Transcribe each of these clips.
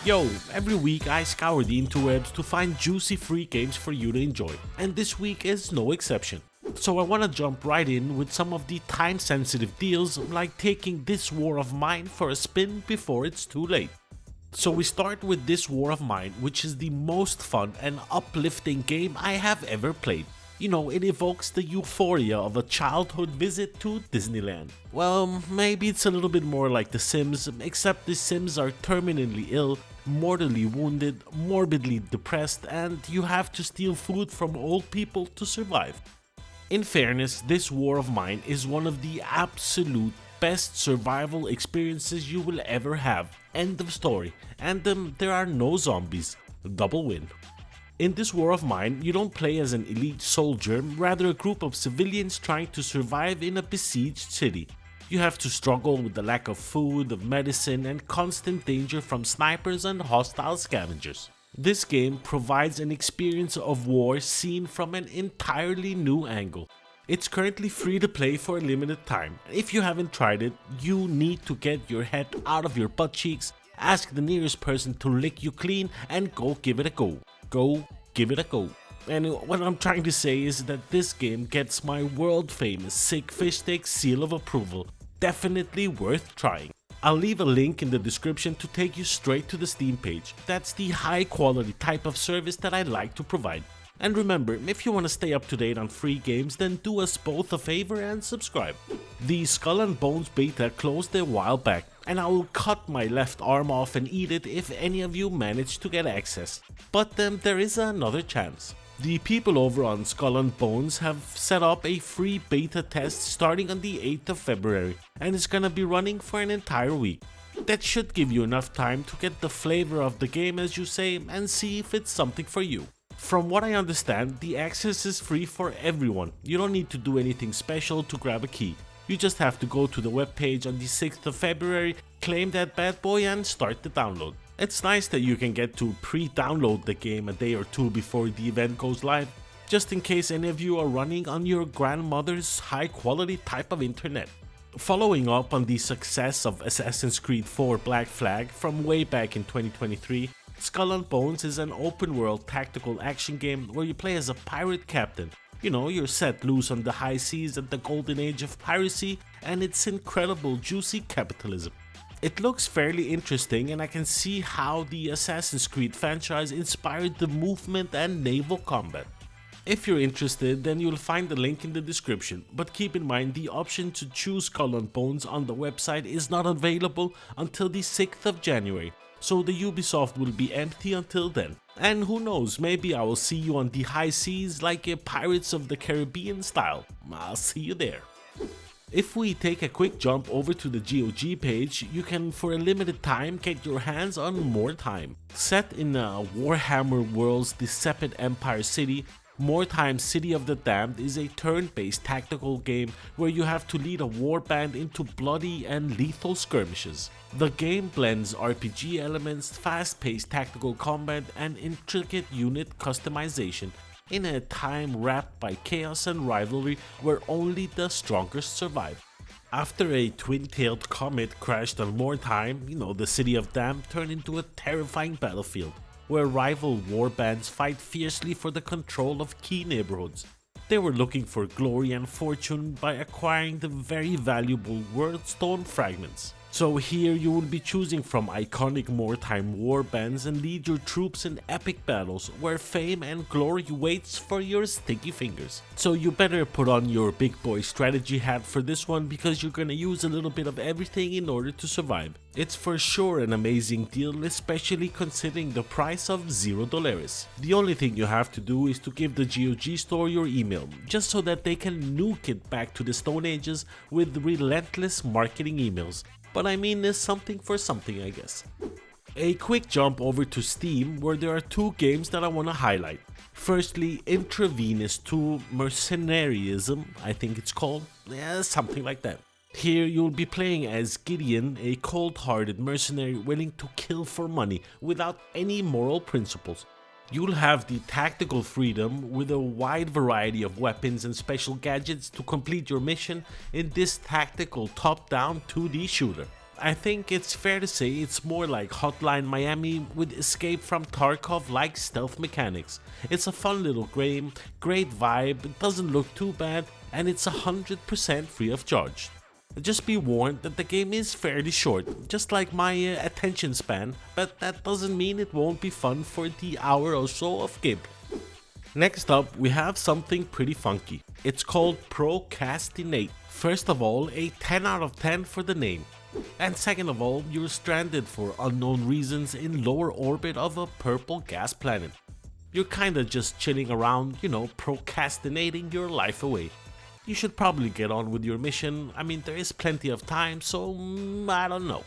Yo, every week I scour the interwebs to find juicy free games for you to enjoy, and this week is no exception. So I wanna jump right in with some of the time-sensitive deals, like taking This War of Mine for a spin before it's too late. So we start with This War of Mine, which is the most fun and uplifting game I have ever played. You know, it evokes the euphoria of a childhood visit to Disneyland. Well, maybe it's a little bit more like The Sims, except the Sims are terminally ill, mortally wounded, morbidly depressed, and you have to steal food from old people to survive. In fairness, This War of Mine is one of the absolute best survival experiences you will ever have. End of story. And there are no zombies. Double win. In This War of Mine, you don't play as an elite soldier, rather a group of civilians trying to survive in a besieged city. You have to struggle with the lack of food, of medicine, and constant danger from snipers and hostile scavengers. This game provides an experience of war seen from an entirely new angle. It's currently free to play for a limited time. If you haven't tried it, you need to get your head out of your butt cheeks, ask the nearest person to lick you clean, and go give it a go. Go give it a go. And what I'm trying to say is that this game gets my world famous Sickfishsticks seal of approval. Definitely worth trying. I'll leave a link in the description to take you straight to the Steam page. That's the high quality type of service that I like to provide. And remember, if you want to stay up to date on free games, then do us both a favor and subscribe. The Skull and Bones beta closed a while back, and I will cut my left arm off and eat it if any of you manage to get access. But there is another chance. The people over on Skull and Bones have set up a free beta test starting on the 8th of February, and it's gonna be running for an entire week. That should give you enough time to get the flavor of the game, as you say, and see if it's something for you. From what I understand, the access is free for everyone. You don't need to do anything special to grab a key. You just have to go to the webpage on the 6th of February, claim that bad boy, and start the download. It's nice that you can get to pre-download the game a day or two before the event goes live, just in case any of you are running on your grandmother's high-quality type of internet. Following up on the success of Assassin's Creed 4 Black Flag from way back in 2023, Skull and Bones is an open-world tactical action game where you play as a pirate captain. You know, you're set loose on the high seas at the golden age of piracy and its incredible juicy capitalism. It looks fairly interesting, and I can see how the Assassin's Creed franchise inspired the movement and naval combat. If you're interested, then you'll find the link in the description, but keep in mind the option to choose Skull and Bones on the website is not available until the 6th of January. So the Ubisoft will be empty until then. And who knows, maybe I will see you on the high seas like a Pirates of the Caribbean style. I'll see you there. If we take a quick jump over to the GOG page, you can for a limited time get your hands on Mordheim. Set in Warhammer World's Decipit Empire City, Mordheim City of the Damned is a turn-based tactical game where you have to lead a warband into bloody and lethal skirmishes. The game blends RPG elements, fast-paced tactical combat, and intricate unit customization in a time wrapped by chaos and rivalry where only the strongest survive. After a twin-tailed comet crashed on Mordheim, the City of Damned turned into a terrifying battlefield where rival warbands fight fiercely for the control of key neighborhoods. They were looking for glory and fortune by acquiring the very valuable Worldstone fragments. So here you will be choosing from iconic Mordheim warbands and lead your troops in epic battles where fame and glory waits for your sticky fingers. So you better put on your big boy strategy hat for this one, because you're gonna use a little bit of everything in order to survive. It's for sure an amazing deal, especially considering the price of $0. The only thing you have to do is to give the GOG store your email, just so that they can nuke it back to the Stone Ages with relentless marketing emails. But I mean, there's something for something, I guess. A quick jump over to Steam, where there are two games that I want to highlight. Firstly, Intravenous 2 Mercenarism, I think it's called. Yeah, something like that. Here you'll be playing as Gideon, a cold-hearted mercenary willing to kill for money without any moral principles. You'll have the tactical freedom with a wide variety of weapons and special gadgets to complete your mission in this tactical top-down 2D shooter. I think it's fair to say it's more like Hotline Miami with Escape from Tarkov-like stealth mechanics. It's a fun little game, great vibe, it doesn't look too bad, and it's 100% free of charge. Just be warned that the game is fairly short, just like my attention span, but that doesn't mean it won't be fun for the hour or so of gameplay. Next up, we have something pretty funky. It's called Procrastinaut. First of all, a 10 out of 10 for the name. And second of all, you're stranded for unknown reasons in lower orbit of a purple gas planet. You're kinda just chilling around, procrastinating your life away. You should probably get on with your mission. I mean, there is plenty of time, so I don't know.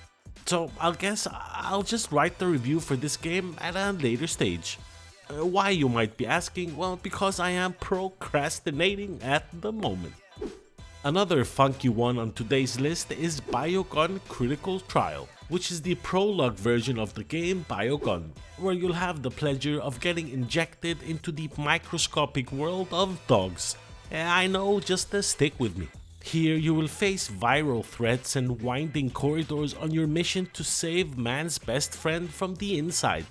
So I guess I'll just write the review for this game at a later stage. Why, you might be asking? Well, because I am procrastinating at the moment. Another funky one on today's list is Biogun Critical Trial, which is the prologue version of the game Biogun, where you'll have the pleasure of getting injected into the microscopic world of dogs. I know, just stick with me. Here you will face viral threats and winding corridors on your mission to save man's best friend from the inside.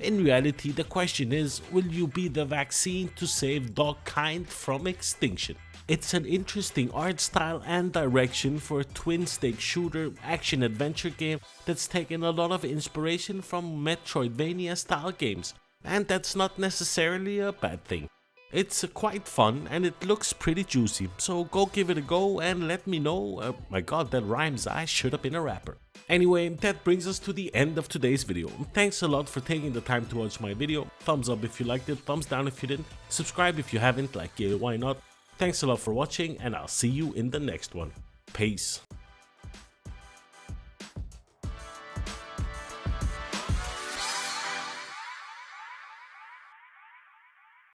In reality, the question is, will you be the vaccine to save dogkind from extinction? It's an interesting art style and direction for a twin-stick shooter action-adventure game that's taken a lot of inspiration from Metroidvania style games, and that's not necessarily a bad thing. It's quite fun and it looks pretty juicy, so go give it a go and let me know. My god, that rhymes, I should have been a rapper. Anyway, that brings us to the end of today's video. Thanks a lot for taking the time to watch my video. Thumbs up if you liked it, thumbs down if you didn't, subscribe if you haven't, like yeah, why not. Thanks a lot for watching and I'll see you in the next one. Peace.